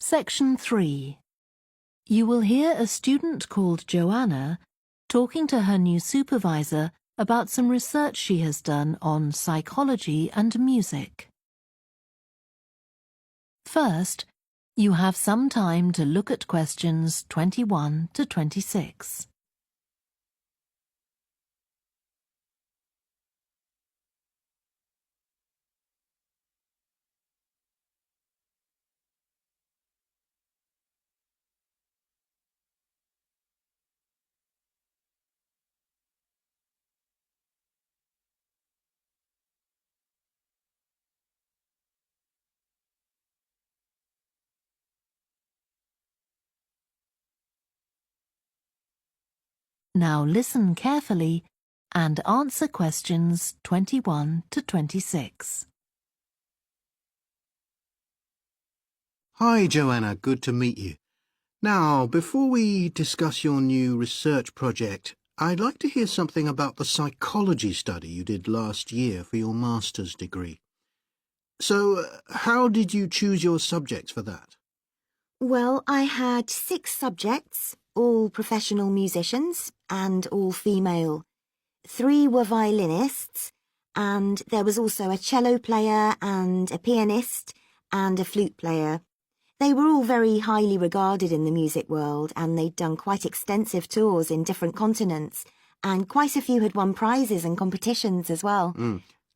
Section 3. You will hear a student called Joanna talking to her new supervisor about some research she has done on psychology and music. First, you have some time to look at questions 21 to 26. Now listen carefully and answer questions 21 to 26. Hi, Joanna. Good to meet you. Now, before we discuss your new research project, I'd like to hear something about the psychology study you did last year for your master's degree. So, how did you choose your subjects for that? Well, I had 6 subjects, all professional musicians and all female. 3 were violinists, and there was also a cello player and a pianist and a flute player. They were all very highly regarded in the music world, and they'd done quite extensive tours in different continents, and quite a few had won prizes and competitions as well.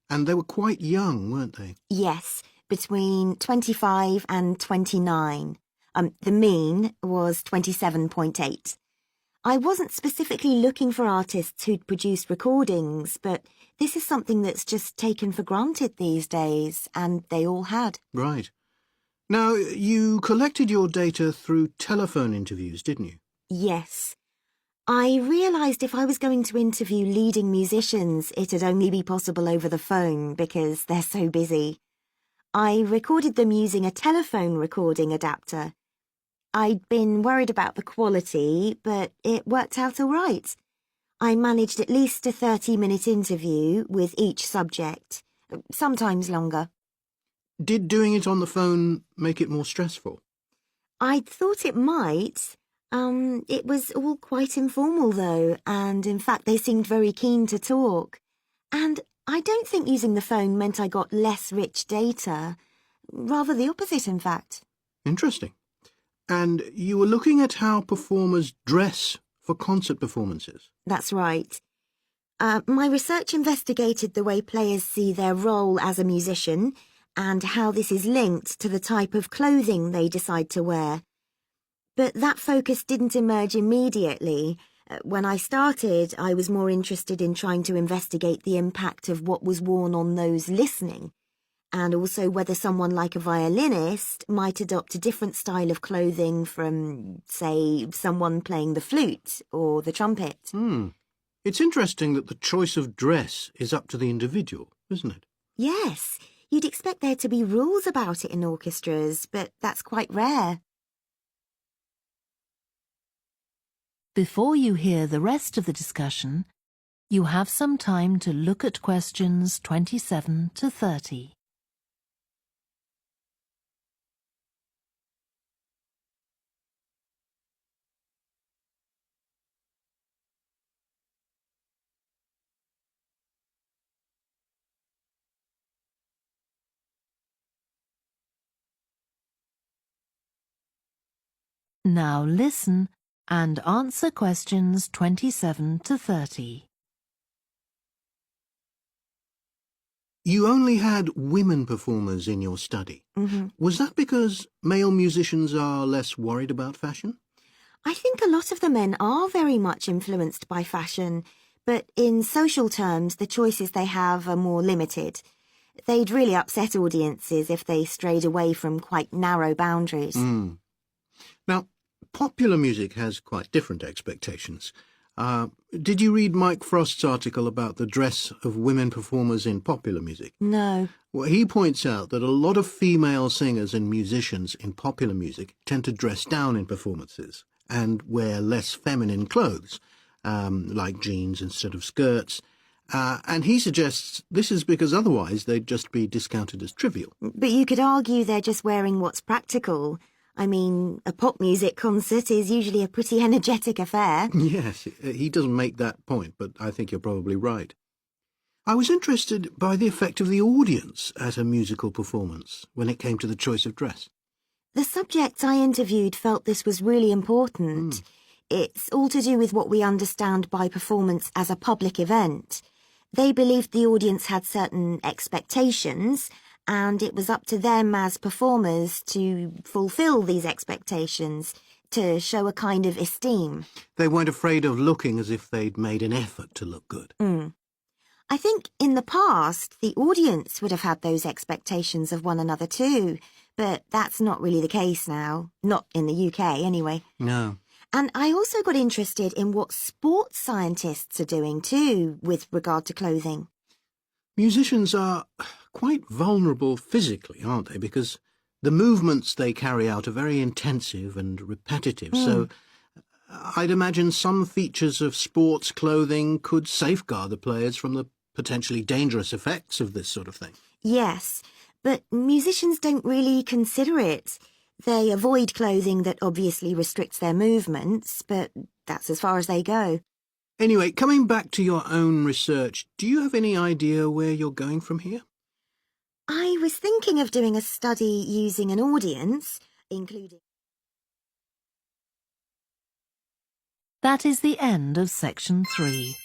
And they were quite young, weren't they? Yes, between 25 and 29. The mean was 27.8. I wasn't specifically looking for artists who'd produced recordings, but this is something that's just taken for granted these days, and they all had. Right. Now, you collected your data through telephone interviews, didn't you? Yes. I realised if I was going to interview leading musicians, it'd only be possible over the phone because they're so busy. I recorded them using a telephone recording adapter. I'd been worried about the quality, but it worked out all right. I managed at least a 30-minute interview with each subject, sometimes longer. Did doing it on the phone make it more stressful? I'd thought it might. It was all quite informal, though, and in fact they seemed very keen to talk. And I don't think using the phone meant I got less rich data. Rather the opposite, in fact. Interesting. And you were looking at how performers dress for concert performances? That's right. My research investigated the way players see their role as a musician and how this is linked to the type of clothing they decide to wear. But that focus didn't emerge immediately. When I started, I was more interested in trying to investigate the impact of what was worn on those listening, and also whether someone like a violinist might adopt a different style of clothing from, say, someone playing the flute or the trumpet. It's interesting that the choice of dress is up to the individual, isn't it? Yes, you'd expect there to be rules about it in orchestras, but that's quite rare. Before you hear the rest of the discussion, you have some time to look at questions 27 to 30. Now listen and answer questions 27 to 30. You only had women performers in your study. Was that because male musicians are less worried about fashion? I think a lot of the men are very much influenced by fashion, but in social terms, the choices they have are more limited. They'd really upset audiences if they strayed away from quite narrow boundaries. Now, popular music has quite different expectations. Did you read Mike Frost's article about the dress of women performers in popular music? No. Well, he points out that a lot of female singers and musicians in popular music tend to dress down in performances and wear less feminine clothes, like jeans instead of skirts. And he suggests this is because otherwise they'd just be discounted as trivial. But you could argue they're just wearing what's practical. I mean, a pop music concert is usually a pretty energetic affair. Yes, he doesn't make that point, but I think you're probably right. I was interested by the effect of the audience at a musical performance when it came to the choice of dress. The subjects I interviewed felt this was really important. It's all to do with what we understand by performance as a public event. They believed the audience had certain expectations, and it was up to them as performers to fulfill these expectations, to show a kind of esteem. They weren't afraid of looking as if they'd made an effort to look good. I think in the past, the audience would have had those expectations of one another too, but that's not really the case now. Not in the UK, anyway. No. And I also got interested in what sports scientists are doing too, with regard to clothing. Musicians are quite vulnerable physically, aren't they? Because the movements they carry out are very intensive and repetitive, so I'd imagine some features of sports clothing could safeguard the players from the potentially dangerous effects of this sort of thing. Yes, but musicians don't really consider it. They avoid clothing that obviously restricts their movements, but that's as far as they go. Anyway, coming back to your own research, do you have any idea where you're going from here? I was thinking of doing a study using an audience, including... That is the end of section 3.